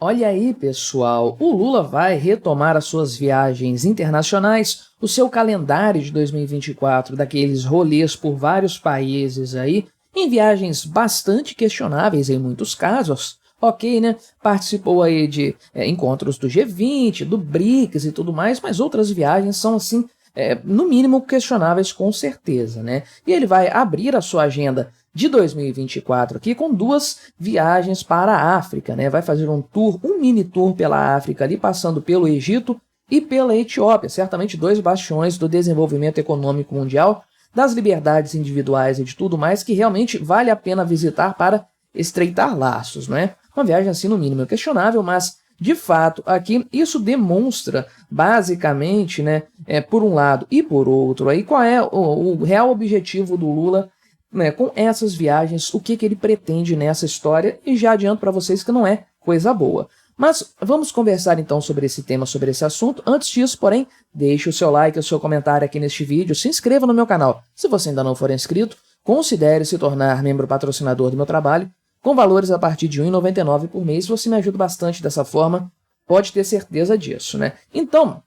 Olha aí, pessoal, o Lula vai retomar as suas viagens internacionais, o seu calendário de 2024, daqueles rolês por vários países aí, em viagens bastante questionáveis em muitos casos. Ok, né? Participou aí de encontros do G20, do BRICS e tudo mais, mas outras viagens são assim, no mínimo questionáveis com certeza, né? E ele vai abrir a sua agenda de 2024 aqui com duas viagens para a África, né? Vai fazer um tour, um mini tour pela África ali, passando pelo Egito e pela Etiópia, certamente dois bastiões do desenvolvimento econômico mundial, das liberdades individuais e de tudo mais que realmente vale a pena visitar para estreitar laços, não é? Uma viagem assim no mínimo questionável, mas de fato aqui isso demonstra basicamente, né, por um lado e por outro, aí qual é o real objetivo do Lula, né, com essas viagens, o que ele pretende nessa história, e já adianto para vocês que não é coisa boa. Mas vamos conversar então sobre esse tema, sobre esse assunto. Antes disso, porém, deixe o seu like, o seu comentário aqui neste vídeo, se inscreva no meu canal. Se você ainda não for inscrito, considere se tornar membro patrocinador do meu trabalho, com valores a partir de R$ 1,99 por mês. Você me ajuda bastante dessa forma, pode ter certeza disso, né? Então,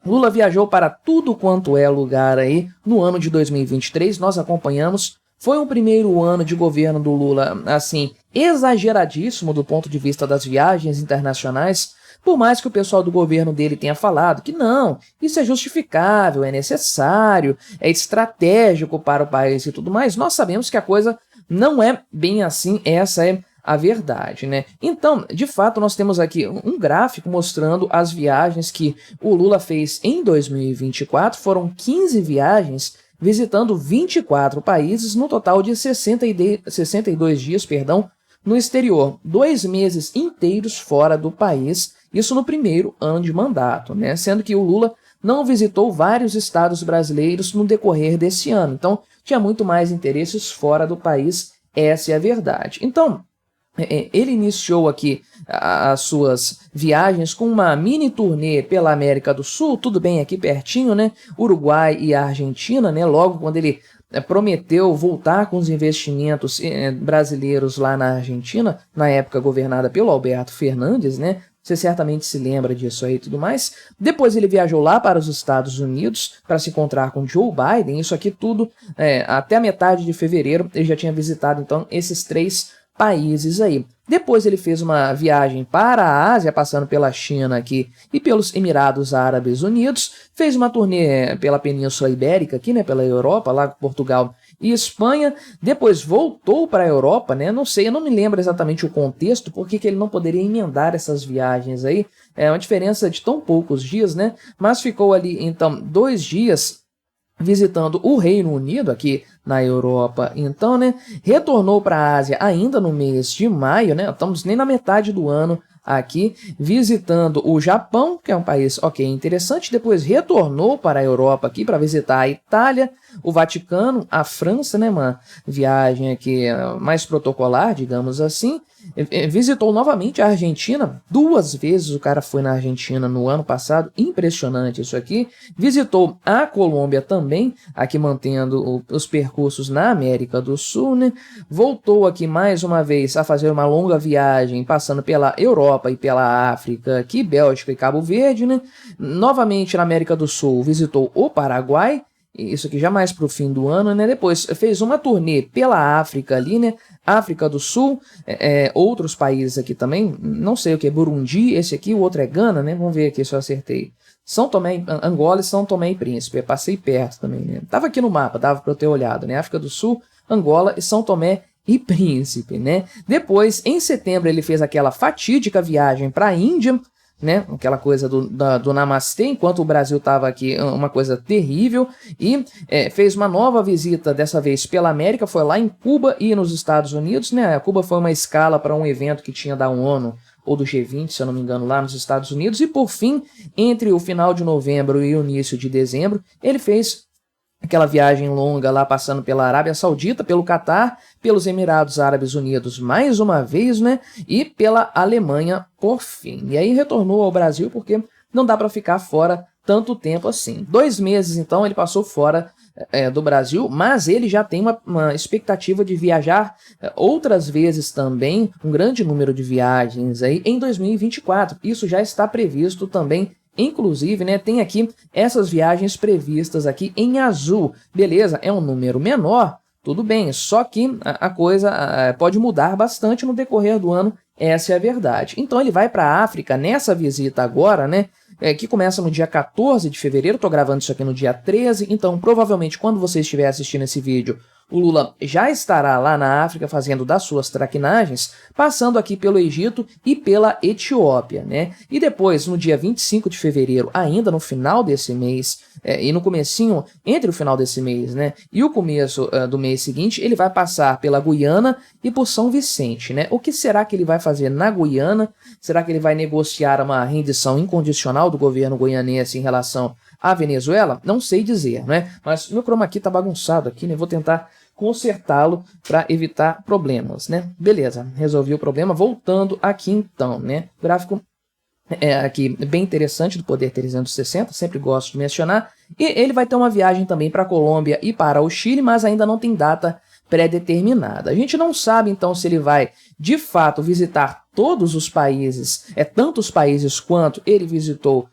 Lula viajou para tudo quanto é lugar aí no ano de 2023, nós acompanhamos. Foi um primeiro ano de governo do Lula, assim, exageradíssimo do ponto de vista das viagens internacionais, por mais que o pessoal do governo dele tenha falado que não, isso é justificável, é necessário, é estratégico para o país e tudo mais, nós sabemos que a coisa não é bem assim, essa é a verdade, né? Então, de fato, nós temos aqui um gráfico mostrando as viagens que o Lula fez em 2024, foram 15 viagens, visitando 24 países, no total de 62 dias, no exterior, 2 meses inteiros fora do país, isso no primeiro ano de mandato, né? Sendo que o Lula não visitou vários estados brasileiros no decorrer desse ano, então tinha muito mais interesses fora do país, essa é a verdade. Então, ele iniciou aqui as suas viagens com uma mini turnê pela América do Sul, tudo bem aqui pertinho, né? Uruguai e Argentina, né? Logo quando ele prometeu voltar com os investimentos brasileiros lá na Argentina, na época governada pelo Alberto Fernandes, né? Você certamente se lembra disso aí e tudo mais. Depois ele viajou lá para os Estados Unidos para se encontrar com Joe Biden. Isso aqui tudo, até a metade de fevereiro, ele já tinha visitado então esses 3 países aí. Depois ele fez uma viagem para a Ásia, passando pela China aqui e pelos Emirados Árabes Unidos, fez uma turnê pela Península Ibérica aqui, né, pela Europa, lá Portugal e Espanha, depois voltou para a Europa, né, não sei, eu não me lembro exatamente o contexto, porque que ele não poderia emendar essas viagens aí, é uma diferença de tão poucos dias, né, mas ficou ali então 2 dias visitando o Reino Unido aqui na Europa, então, né, retornou para a Ásia ainda no mês de maio, né, estamos nem na metade do ano aqui, visitando o Japão, que é um país, ok, interessante, depois retornou para a Europa aqui para visitar a Itália, o Vaticano, a França, né, uma viagem aqui mais protocolar, digamos assim, visitou novamente a Argentina, 2 vezes o cara foi na Argentina no ano passado, impressionante isso aqui, visitou a Colômbia também, aqui mantendo os percursos na América do Sul, né, voltou aqui mais uma vez a fazer uma longa viagem, passando pela Europa e pela África, aqui Bélgica e Cabo Verde, né, novamente na América do Sul visitou o Paraguai, isso aqui já mais para o fim do ano, né? Depois fez uma turnê pela África ali, né? África do Sul, outros países aqui também, não sei o que é Burundi, esse aqui, o outro é Gana, né? Vamos ver aqui se eu acertei. São Tomé, Angola e São Tomé e Príncipe, eu passei perto também, né? Tava aqui no mapa, dava para eu ter olhado, né? África do Sul, Angola e São Tomé e Príncipe, né? Depois, em setembro, ele fez aquela fatídica viagem para a Índia, né, aquela coisa do Namastê, enquanto o Brasil estava aqui, uma coisa terrível, e fez uma nova visita, dessa vez pela América, foi lá em Cuba e nos Estados Unidos, né, a Cuba foi uma escala para um evento que tinha da ONU, ou do G20, se eu não me engano, lá nos Estados Unidos, e por fim, entre o final de novembro e o início de dezembro, ele fez aquela viagem longa lá passando pela Arábia Saudita, pelo Catar, pelos Emirados Árabes Unidos mais uma vez, né? E pela Alemanha por fim. E aí retornou ao Brasil porque não dá para ficar fora tanto tempo assim. 2 meses, então, ele passou fora do Brasil, mas ele já tem uma expectativa de viajar outras vezes também, um grande número de viagens aí em 2024. Isso já está previsto também. Inclusive, né, tem aqui essas viagens previstas aqui em azul. Beleza, é um número menor, tudo bem, só que a coisa pode mudar bastante no decorrer do ano, essa é a verdade. Então ele vai para a África nessa visita agora, né, que começa no dia 14 de fevereiro, estou gravando isso aqui no dia 13, então provavelmente quando você estiver assistindo esse vídeo, o Lula já estará lá na África fazendo das suas traquinagens, passando aqui pelo Egito e pela Etiópia, né? E depois, no dia 25 de fevereiro, ainda no final desse mês, e no comecinho, entre o final desse mês, né, e o começo do mês seguinte, ele vai passar pela Guiana e por São Vicente, né? O que será que ele vai fazer na Guiana? Será que ele vai negociar uma rendição incondicional do governo guianense em relação à Venezuela? Não sei dizer, né? Mas meu chroma key tá bagunçado aqui, né? Vou tentar consertá-lo para evitar problemas, né? Beleza, resolvi o problema. Voltando aqui então, né? O gráfico aqui bem interessante do Poder 360, sempre gosto de mencionar. E ele vai ter uma viagem também para a Colômbia e para o Chile, mas ainda não tem data pré-determinada. A gente não sabe então se ele vai de fato visitar todos os países, tantos países quanto ele visitou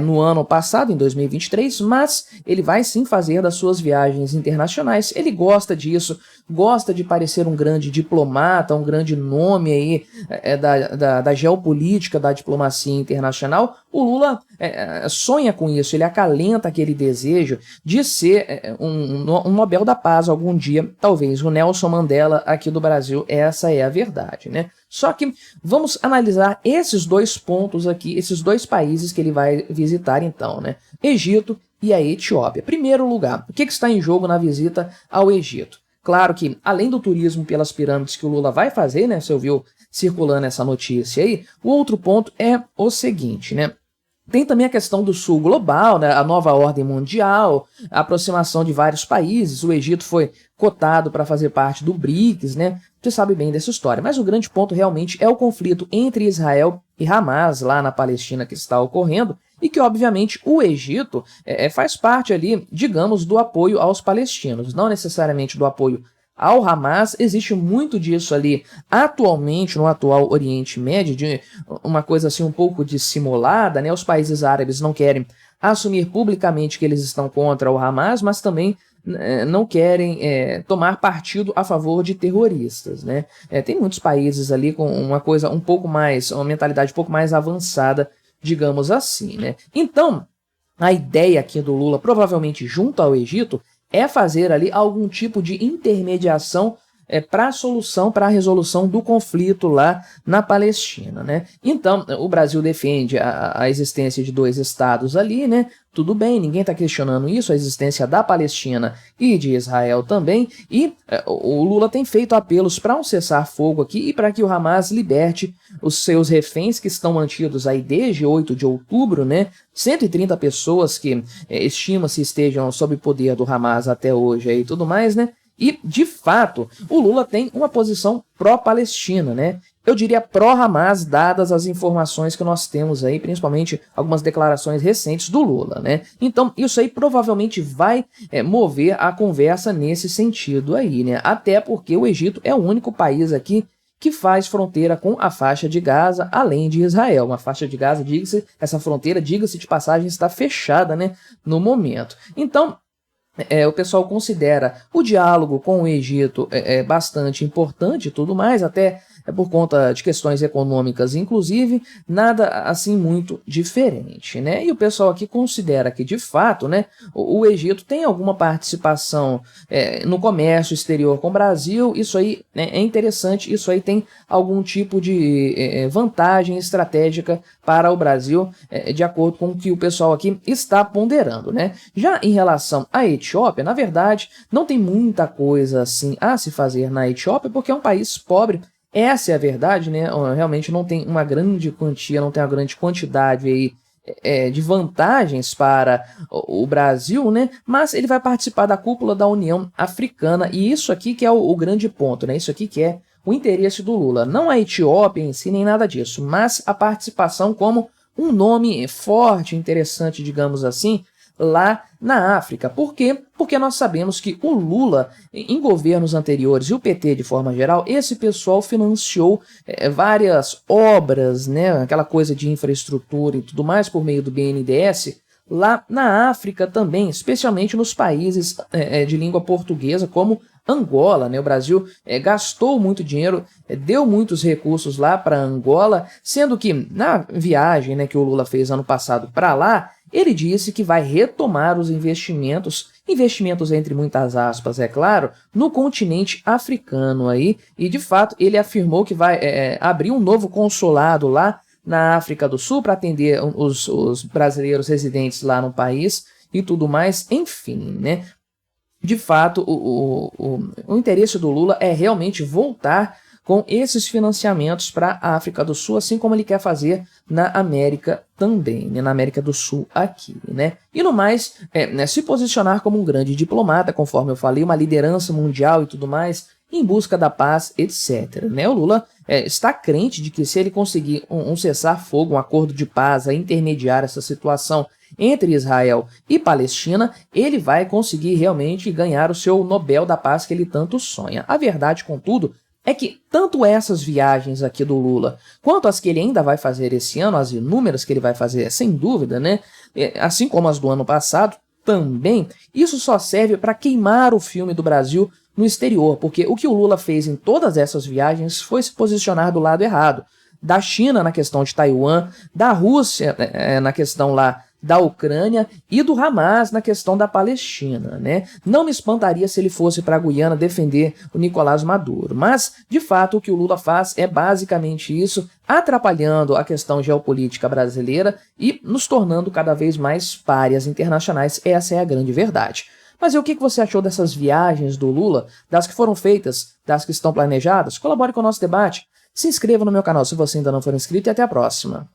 no ano passado, em 2023, mas ele vai sim fazer das suas viagens internacionais. Ele gosta disso, gosta de parecer um grande diplomata, um grande nome aí da geopolítica, da diplomacia internacional. O Lula sonha com isso, ele acalenta aquele desejo de ser um Nobel da Paz algum dia, talvez o Nelson Mandela aqui do Brasil, essa é a verdade, né? Só que vamos analisar esses dois pontos aqui, esses dois países que ele vai visitar então, né? Egito e a Etiópia. Primeiro lugar, o que está em jogo na visita ao Egito? Claro que, além do turismo pelas pirâmides que o Lula vai fazer, né? Você ouviu circulando essa notícia aí, o outro ponto é o seguinte, né? Tem também a questão do sul global, né, a nova ordem mundial, a aproximação de vários países. O Egito foi cotado para fazer parte do BRICS, né? Você sabe bem dessa história. Mas o grande ponto realmente é o conflito entre Israel e Hamas lá na Palestina que está ocorrendo e que, obviamente, o Egito faz parte ali, digamos, do apoio aos palestinos, não necessariamente do apoio ao Hamas. Existe muito disso ali atualmente no atual Oriente Médio, de uma coisa assim um pouco dissimulada, né? Os países árabes não querem assumir publicamente que eles estão contra o Hamas, mas também não querem tomar partido a favor de terroristas, né? Tem muitos países ali com uma coisa um pouco mais, uma mentalidade um pouco mais avançada, digamos assim, né? Então, a ideia aqui do Lula, provavelmente junto ao Egito, é fazer ali algum tipo de intermediação para a solução, para a resolução do conflito lá na Palestina, né? Então, o Brasil defende a existência de dois estados ali, né? Tudo bem, ninguém está questionando isso, a existência da Palestina e de Israel também, e o Lula tem feito apelos para um cessar-fogo aqui e para que o Hamas liberte os seus reféns que estão mantidos aí desde 8 de outubro, né? 130 pessoas que estima-se estejam sob poder do Hamas até hoje e tudo mais, né? E, de fato, o Lula tem uma posição pró-Palestina, né? Eu diria pró-Hamas, dadas as informações que nós temos aí, principalmente algumas declarações recentes do Lula, né? Então, isso aí provavelmente vai mover a conversa nesse sentido aí, né? Até porque o Egito é o único país aqui que faz fronteira com a faixa de Gaza, além de Israel. Uma faixa de Gaza, essa fronteira, diga-se de passagem, está fechada, né, no momento. Então, o pessoal considera o diálogo com o Egito bastante importante e tudo mais, até por conta de questões econômicas, inclusive, nada assim muito diferente, né? E o pessoal aqui considera que, de fato, né, o Egito tem alguma participação no comércio exterior com o Brasil. Isso aí é interessante, isso aí tem algum tipo de vantagem estratégica para o Brasil, de acordo com o que o pessoal aqui está ponderando, né? Já em relação à Etiópia, na verdade, não tem muita coisa assim a se fazer na Etiópia, porque é um país pobre. Essa é a verdade, né? Realmente não tem uma grande quantia, não tem uma grande quantidade aí, de vantagens para o Brasil, né? Mas ele vai participar da cúpula da União Africana, e isso aqui que é o grande ponto, né? Isso aqui que é o interesse do Lula. Não a Etiópia em si, nem nada disso, mas a participação como um nome forte, interessante, digamos assim, lá na África. Por quê? Porque nós sabemos que o Lula, em governos anteriores, e o PT de forma geral, esse pessoal financiou várias obras, né, aquela coisa de infraestrutura e tudo mais, por meio do BNDES, lá na África também, especialmente nos países de língua portuguesa, como Angola, né? O Brasil gastou muito dinheiro, deu muitos recursos lá para Angola, sendo que na viagem, né, que o Lula fez ano passado para lá, ele disse que vai retomar os investimentos entre muitas aspas, é claro, no continente africano aí, e de fato ele afirmou que vai abrir um novo consulado lá na África do Sul para atender os brasileiros residentes lá no país e tudo mais, enfim, né? De fato, o interesse do Lula é realmente voltar com esses financiamentos para a África do Sul, assim como ele quer fazer na América também, né, na América do Sul aqui, né? E no mais, se posicionar como um grande diplomata, conforme eu falei, uma liderança mundial e tudo mais, em busca da paz, etc. Né? O Lula está crente de que se ele conseguir um cessar-fogo, um acordo de paz, a intermediar essa situação entre Israel e Palestina, ele vai conseguir realmente ganhar o seu Nobel da Paz que ele tanto sonha. A verdade, contudo, é que tanto essas viagens aqui do Lula, quanto as que ele ainda vai fazer esse ano, as inúmeras que ele vai fazer, sem dúvida, né? Assim como as do ano passado, também, isso só serve para queimar o filme do Brasil no exterior, porque o que o Lula fez em todas essas viagens foi se posicionar do lado errado. Da China na questão de Taiwan, da Rússia na questão lá da Ucrânia e do Hamas na questão da Palestina, né? Não me espantaria se ele fosse para a Guiana defender o Nicolás Maduro, mas, de fato, o que o Lula faz é basicamente isso, atrapalhando a questão geopolítica brasileira e nos tornando cada vez mais párias internacionais. Essa é a grande verdade. Mas e o que você achou dessas viagens do Lula, das que foram feitas, das que estão planejadas? Colabore com o nosso debate. Se inscreva no meu canal se você ainda não for inscrito e até a próxima.